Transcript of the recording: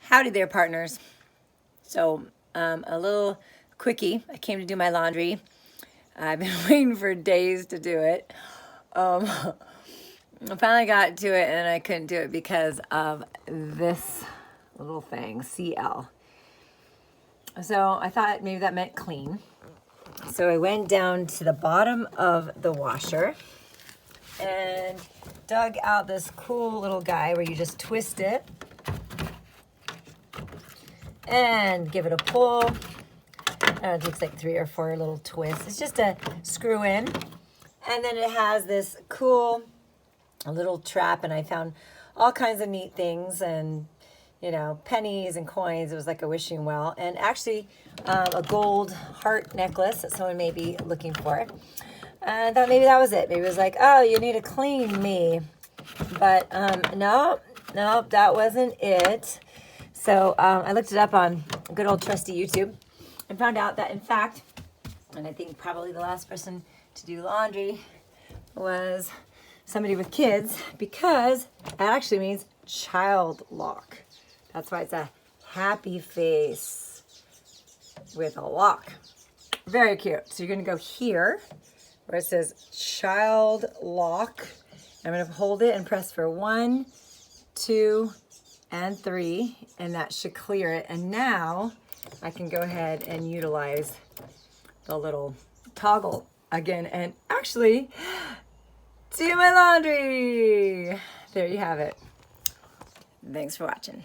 Howdy there, partners. So a little quickie. I came to do my laundry. I've been waiting for days to do it. I finally got to it and I couldn't do it because of this little thing, CL. So I thought maybe that meant clean. So I went down to the bottom of the washer and dug out this cool little guy where you just twist it and give it a pull. It takes like 3 or 4 little twists. It's just a screw in. And then it has this cool little trap, and I found all kinds of neat things and, you know, pennies and coins. It was like a wishing well. And actually a gold heart necklace that someone may be looking for. And I thought maybe that was it. Maybe it was like, oh, you need to clean me. But no, that wasn't it. So I looked it up on good old trusty YouTube and found out that, in fact, and I think probably the last person to do laundry was somebody with kids, because that actually means child lock. That's why it's a happy face with a lock. Very cute. So you're going to go here where it says child lock. I'm going to hold it and press for 1, 2, and 3, and that should clear it. And now I can go ahead and utilize the little toggle again and actually do my laundry. There you have it. Thanks for watching.